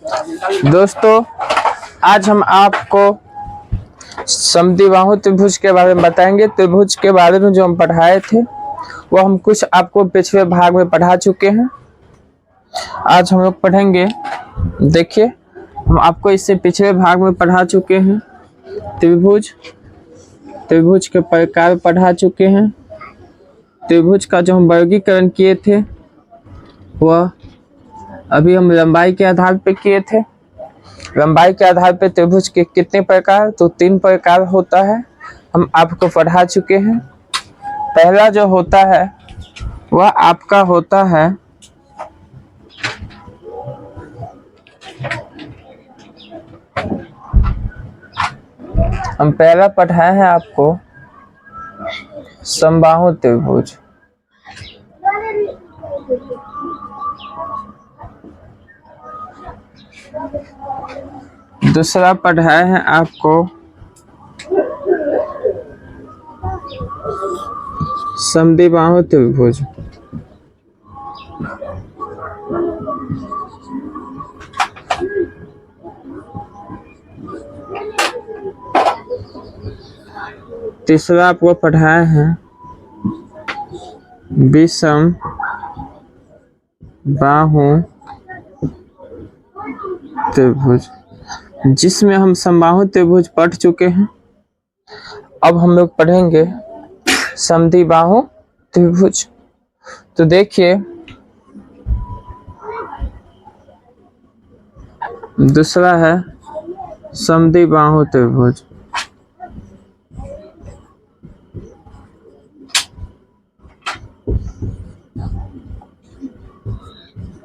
दोस्तों, आज हम आपको समद्विबाहु त्रिभुज के बारे में बताएंगे। त्रिभुज के बारे में जो हम पढ़ाए थे वो हम कुछ आपको पिछले भाग में पढ़ा चुके हैं। आज हम लोग पढ़ेंगे। देखिए, हम आपको इससे पिछले भाग में पढ़ा चुके हैं। त्रिभुज के प्रकार पढ़ा चुके हैं। त्रिभुज का जो हम वर्गीकरण किए थे वह अभी हम लंबाई के आधार पे किए थे। लंबाई के आधार पे त्रिभुज के कितने प्रकार, तो 3 प्रकार होता है, हम आपको पढ़ा चुके हैं। पहला जो होता है वह आपका होता है हम पहला पढ़ाए हैं आपको समबाहु त्रिभुज। दूसरा पढ़ाए हैं आपको समद्विबाहु त्रिभुज। तीसरा आपको पढ़ाए हैं विषम बाहु त्रिभुज, जिसमें हम समबाहु त्रिभुज पढ़ चुके हैं। अब हम लोग पढ़ेंगे समद्विबाहु त्रिभुज। तो देखिए, दूसरा है समद्विबाहु त्रिभुज।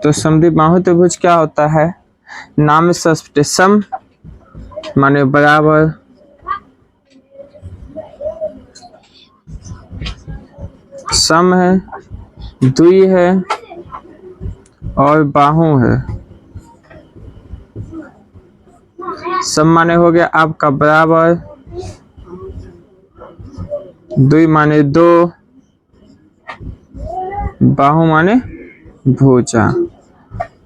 तो समद्विबाहु त्रिभुज क्या होता है? नाम से स्पष्ट, सम माने बराबर, सम है, द्वि है और बाहु है। सम माने हो गया आपका बराबर, द्वि माने 2, बाहु माने भुजा।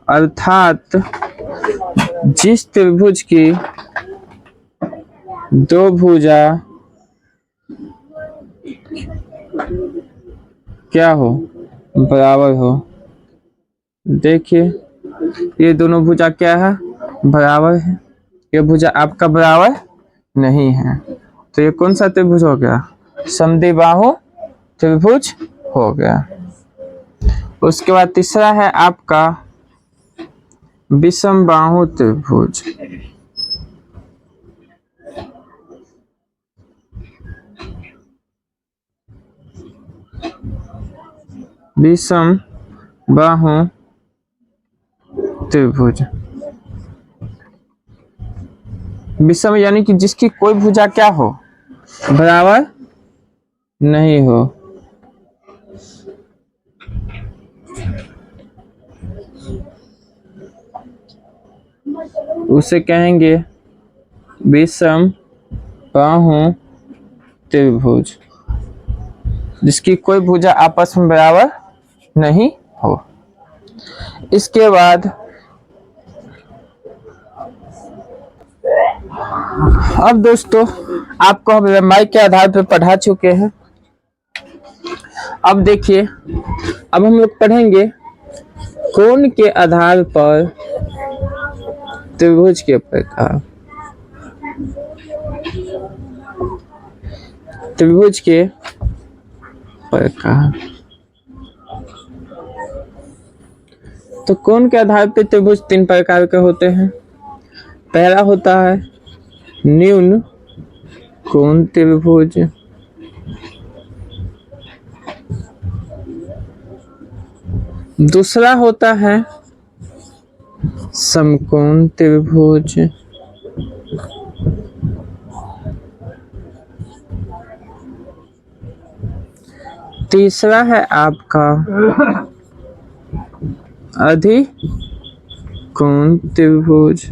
अर्थात जिस त्रिभुज की 2 भुजा क्या हो, बराबर हो। देखिए, ये दोनों भुजा क्या है, बराबर है। ये भुजा आपका बराबर नहीं है, तो ये कौन सा त्रिभुज हो गया? समद्विबाहु त्रिभुज हो गया। उसके बाद तीसरा है आपका विषम बाहु त्रिभुज। विषम बाहु त्रिभुज, विषम यानी कि जिसकी कोई भुजा क्या हो, बराबर नहीं हो। उसे कहेंगे विषम बाहु त्रिभुज, जिसकी कोई भुजा आपस में बराबर नहीं हो। इसके बाद अब दोस्तों, आपको हम लंबाई के आधार पर पढ़ा चुके हैं। अब देखिए, अब हम लोग पढ़ेंगे कोण के आधार पर त्रिभुज के प्रकार। त्रिभुज के प्रकार, तो कोण के आधार पर त्रिभुज 3 प्रकार के होते हैं। पहला होता है न्यून कोण त्रिभुज, दूसरा होता है समकोण त्रिभुज, तीसरा है आपका अधिकोण त्रिभुज।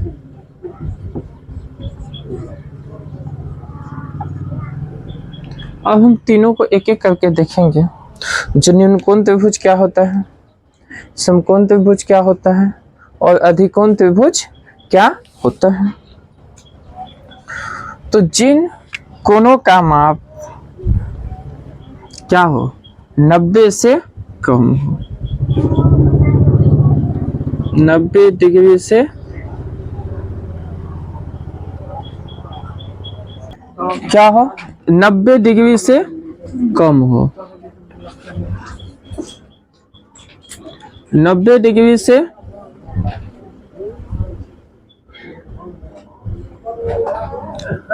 अब हम तीनों को एक एक करके देखेंगे। जो न्यूनकोण त्रिभुज क्या होता है, समकोण त्रिभुज क्या होता है और अधिकोण त्रिभुज क्या होता है। तो जिन कोणों का माप क्या हो, 90 से कम हो, 90 डिग्री से क्या हो, 90 डिग्री से कम हो, 90 डिग्री से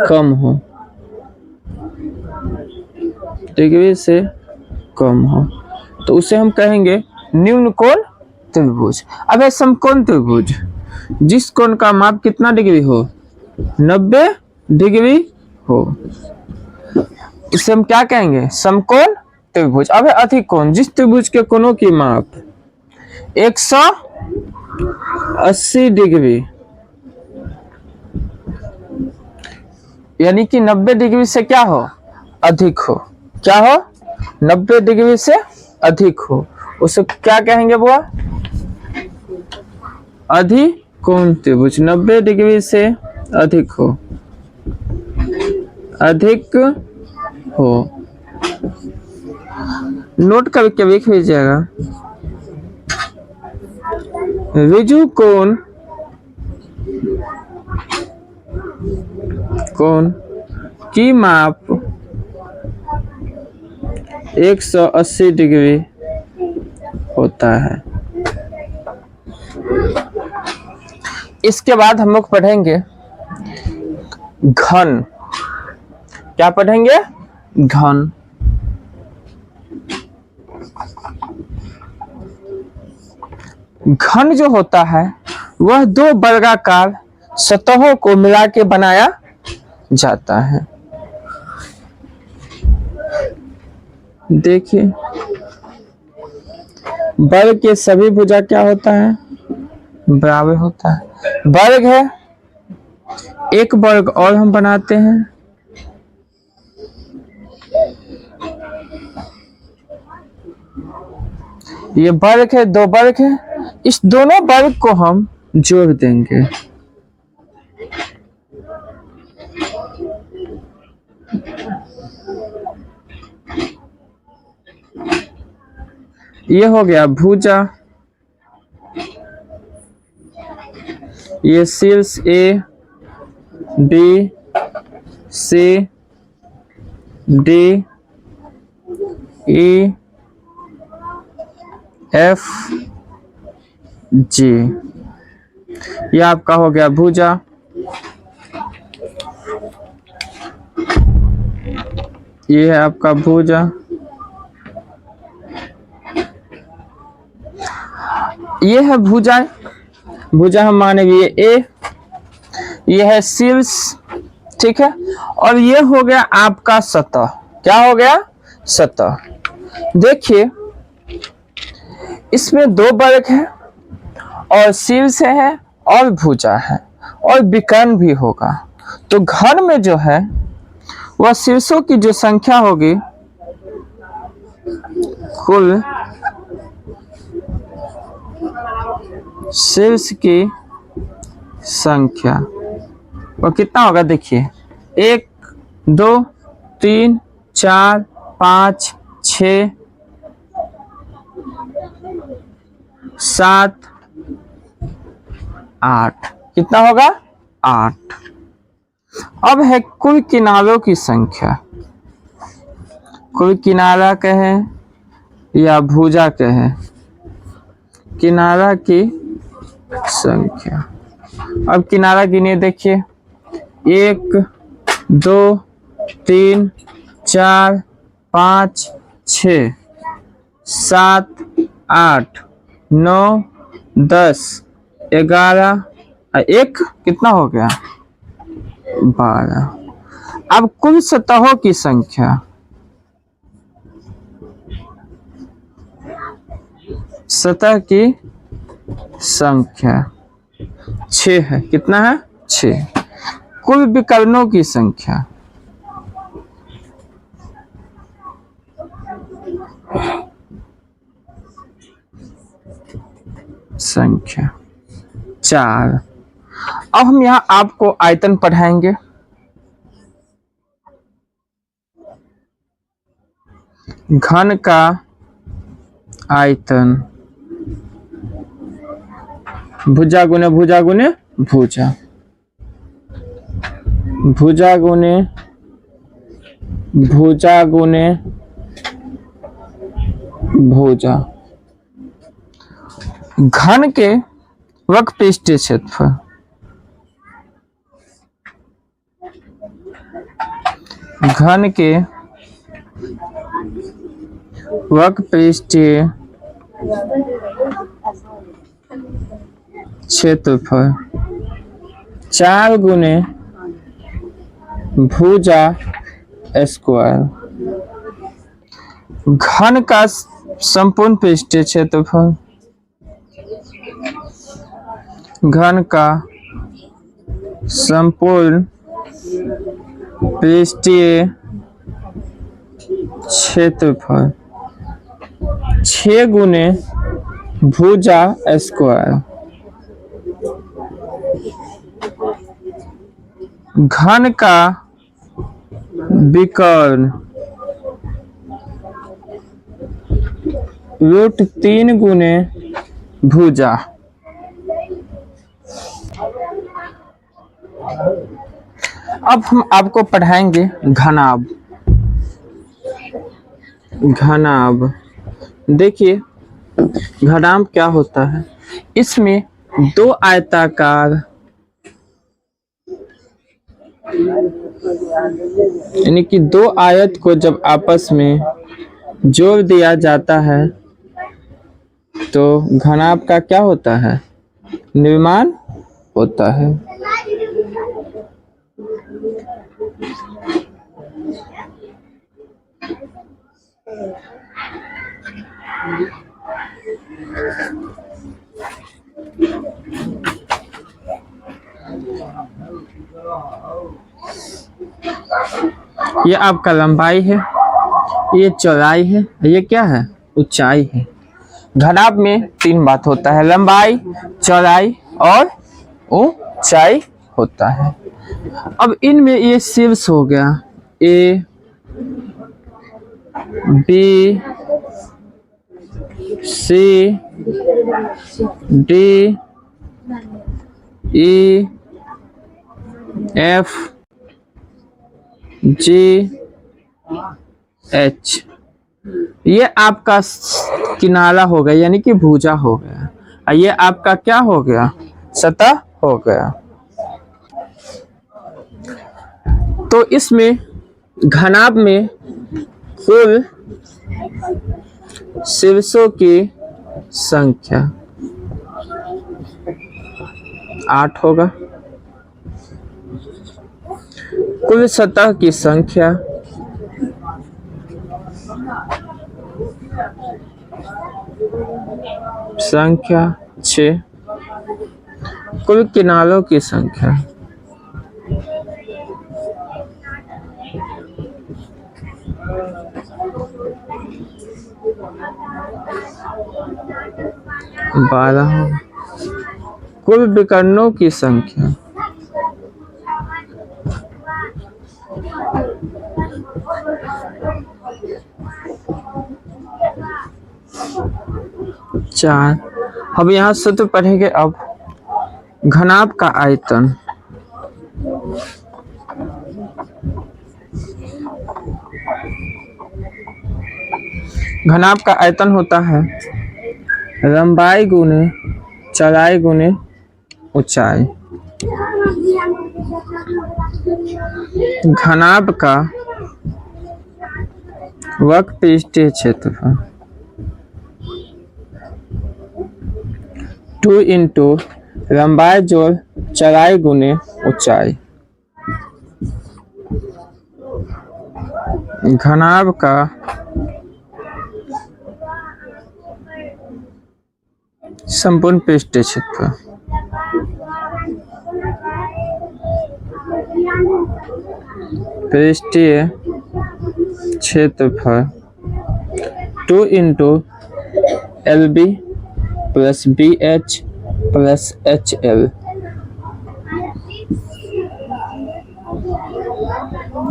कम हो, डिग्री से कम हो, तो उसे हम कहेंगे न्यून कोण त्रिभुज। अब है समकोण त्रिभुज, जिस कोण का माप कितना डिग्री हो, 90 डिग्री हो, उसे हम क्या कहेंगे, समकोण त्रिभुज। अब है अधिक कोण, जिस त्रिभुज के कोणों की माप 180 डिग्री यानी कि 90 डिग्री से क्या हो, अधिक हो, क्या हो, 90 डिग्री से अधिक हो, उसे क्या कहेंगे बुआ, अधिक कोण त्रिभुज। 90 डिग्री से अधिक हो, अधिक हो, नोट करके लिख लीजिएगा। ऋजु कोण की माप 180 डिग्री होता है। इसके बाद हम लोग पढ़ेंगे घन। क्या पढ़ेंगे, घन। घन जो होता है वह दो वर्गाकार सतहों को मिला के बनाया जाता है। देखिए, वर्ग के सभी भुजा क्या होता है, बराबर होता है। वर्ग है, एक वर्ग और हम बनाते हैं, ये वर्ग है, दो वर्ग है, इस दोनों वर्ग को हम जोड़ देंगे। ये हो गया भुजा, ये शीर्ष A B C D E F G, ये आपका हो गया भुजा। ये है आपका भुजा, ये है भुजा, भुजा हम मानेंगे ये ए, ये है शीर्ष, ठीक है, और ये हो गया आपका सतह। क्या हो गया, सतह। देखिए, इसमें दो वर्ग है और शीर्ष है और भुजा है और विकर्ण भी होगा। तो घन में जो है वह शीर्षों की जो संख्या होगी, कुल शीर्ष की संख्या वो कितना होगा, देखिए 1 2 3 4 5 6 7 8, कितना होगा, 8। अब है कुल किनारों की संख्या, कुल किनारा कहें या भुजा कहें, किनारा की संख्या। अब किनारा गिनिए, देखिए 1 2 3 4 5 6 7 8 9 10 11 एक कितना हो गया, 12। अब कुल सतहों की संख्या, सतह की संख्या 6 है, कितना है, 6। कुल विकर्णों की संख्या, संख्या 4। अब हम यहाँ आपको आयतन पढ़ाएंगे। घन का आयतन भुजा गुने भुजा गुने भुजा, भुजा गुने भुजा गुने भुजा। घन के वक्रपृष्ठीय क्षेत्रफल, घन के वक्रपृष्ठीय क्षेत्रफल 4 गुने भुजा स्क्वायर। घन का संपूर्ण पृष्ठीय क्षेत्रफल, घन का संपूर्ण पृष्ठीय क्षेत्रफल 6 गुने भुजा स्क्वायर। घन का विकर्ण √3 गुने भुजा। अब हम आपको पढ़ाएंगे घनाभ। घनाभ देखिए, घनाभ क्या होता है? इसमें दो आयताकार यानी कि दो आयत को जब आपस में जोड़ दिया जाता है तो घनाभ का क्या होता है? निर्माण होता है। ये आपका लंबाई है, ये चौड़ाई है, ये क्या है? ऊंचाई है। घनाभ में 3 बात होता है, लंबाई, चौड़ाई और ऊंचाई होता है। अब इनमें ये शीर्ष हो गया, A B C D E F G H, ये आपका किनारा हो गया यानी कि भुजा हो गया, और ये आपका क्या हो गया? सतह हो गया। तो इसमें घनाभ में कुल शीर्षों की संख्या 8 होगा। कुल सतह की संख्या संख्या 6। कुल किनारों की संख्या 12। कुल विकर्णों की संख्या 4। अब यहाँ सूत्र पढ़ेंगे। अब घनाभ का आयतन, घनाभ का आयतन होता है लंबाई गुने चौड़ाई गुने ऊंचाई। घनाभ का वक्रपृष्ठीय क्षेत्रफल 2 इंटू लंबाई जोड़ चौड़ाई गुने ऊंचाई। घनाभ का संपूर्ण पृष्ठीय क्षेत्रफल पृष्ठीय क्षेत्रफल 2 into LB plus BH plus HL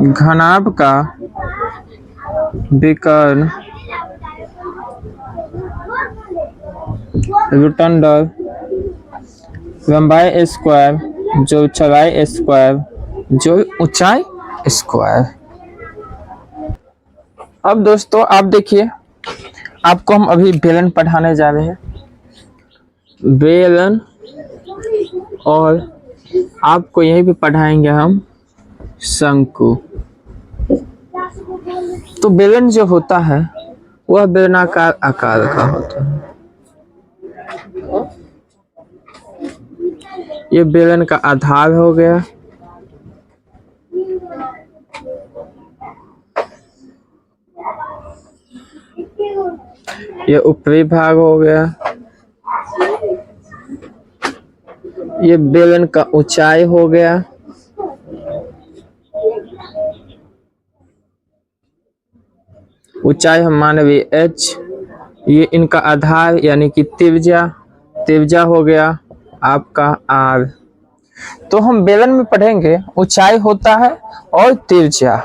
घनाभ का विकर्ण रुटंडर लंबाई स्क्वायर जो चौड़ाई स्क्वायर जो ऊंचाई स्क्वायर। अब दोस्तों आप देखिए, आपको हम अभी बेलन पढ़ाने जा रहे हैं, बेलन, और आपको यहीं पे पढ़ाएंगे हम शंकु। तो बेलन जो होता है वह बेलनाकार आकार का होता है। ये बेलन का आधार हो गया, ये ऊपरी भाग हो गया, ये बेलन का ऊंचाई हो गया, ऊंचाई हम मानवी h, ये इनका आधार यानी कि त्रिज्या हो गया आपका r। तो हम बेलन में पढ़ेंगे ऊंचाई होता है और त्रिज्या,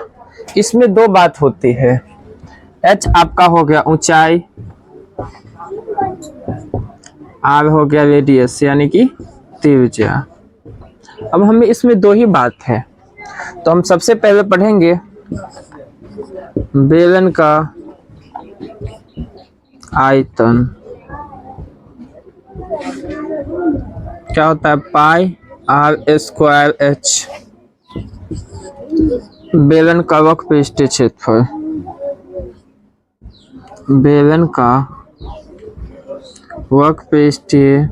इसमें दो बात होती है। h आपका हो गया ऊंचाई, r हो गया रेडियस यानी कि त्रिज्या। अब हमें इसमें दो ही बात है, तो हम सबसे पहले पढ़ेंगे बेलन का आयतन। क्या होता है? पाई r स्क्वायर h। बेलन का वक्रपृष्ठीय क्षेत्रफल, बेलन का वक्रपृष्ठीय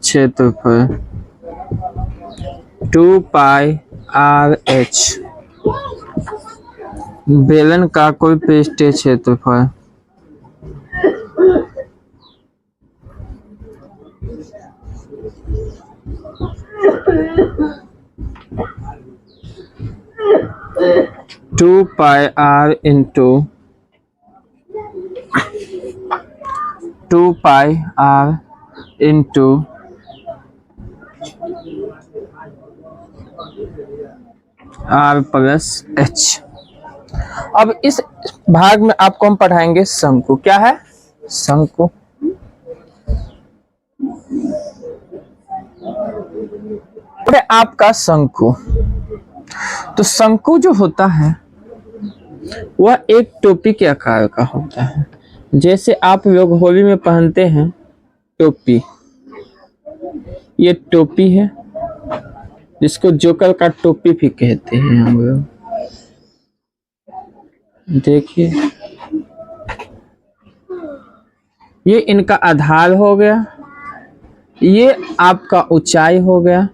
क्षेत्रफल 2 पाई r h। बेलन का कोई पृष्ठीय क्षेत्रफल two pi r into 2 pi r into r plus h। अब इस भाग में आपको हम पढ़ाएंगे शंकु। क्या है? शंकु। आपका शंकु, तो शंकु जो होता है वह एक टोपी के आकार का होता है। जैसे आप लोग होली में पहनते हैं टोपी, ये टोपी है जिसको जोकर का टोपी भी कहते हैं हम लोग। देखिए, ये इनका आधार हो गया, ये आपका ऊंचाई हो गया,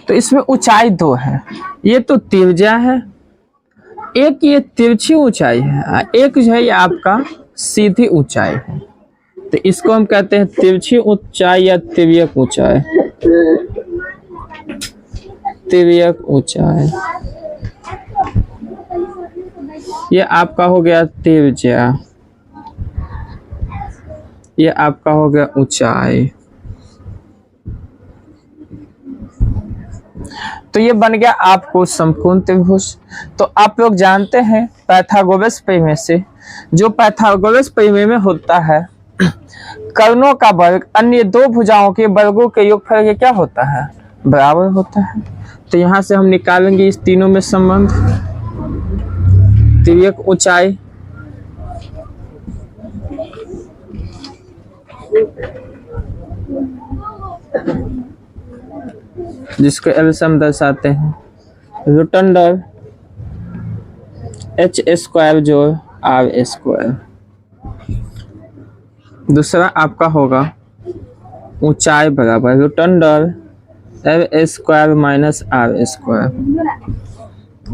तो इसमें ऊंचाई दो है। ये तो त्रिज्या है, एक ये तिरछी ऊंचाई है, एक जो है ये आपका सीधी ऊंचाई है। तो इसको हम कहते हैं तिरछी ऊंचाई या तिर्यक ऊंचाई। तिर्यक ऊंचाई, ये आपका हो गया त्रिज्या, ये आपका हो गया ऊंचाई। तो ये बन गया आपको समकोण त्रिभुज। तो आप लोग जानते हैं पाइथागोरस प्रमेय से, जो पाइथागोरस प्रमेय में होता है कर्णों का वर्ग अन्य दो भुजाओं के वर्गों के योगफल के क्या होता है? बराबर होता है। तो यहाँ से हम निकालेंगे इस तीनों में संबंध। तिर्यक ऊंचाई जिसको एल से हम दर्शाते हैं रुटंडर h स्क्वायर जोड़ r स्क्वायर। दूसरा आपका होगा ऊंचाई बराबर रुटंडर l square minus r square.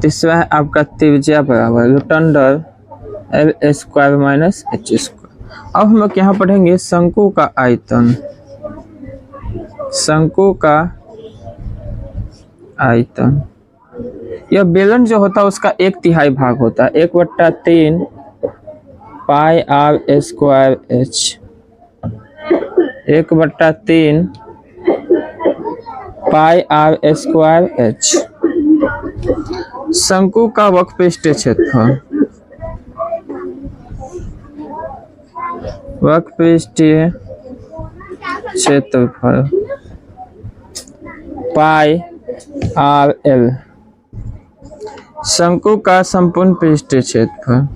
तीसरा है आपका त्रिज्या बराबर रुटंडर l square minus h square. अब हम लोग यहाँ पढ़ेंगे शंकु का आयतन। शंकु का आयतन, यह बेलन जो होता है उसका 1/3 भाग होता है, 1/3 pi r square h। 1/3 pi R square H. शंकु का वक्रपृष्ठीय क्षेत्रफल, वक्रपृष्ठीय क्षेत्रफल पाई आर एल। शंकु का संपूर्ण पृष्ठीय क्षेत्रफल,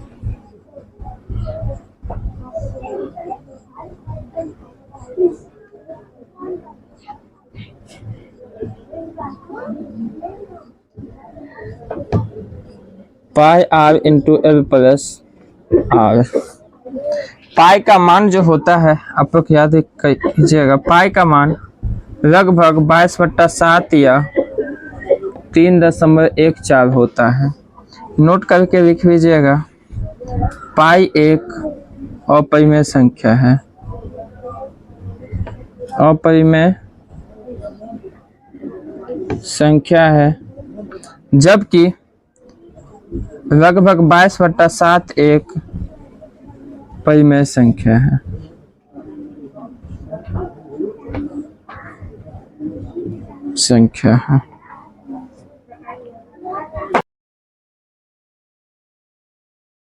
pi r into l plus r. Pi का मान जो होता है आप लोग याद कीजिएगा, पाई का मान लगभग 22/7 या 3.14 होता है। नोट करके लिख लीजिएगा। पाई एक अपरिमेय संख्या है, अपरिमेय संख्या है, जबकि लगभग 22/7 एक परिमेय संख्या है।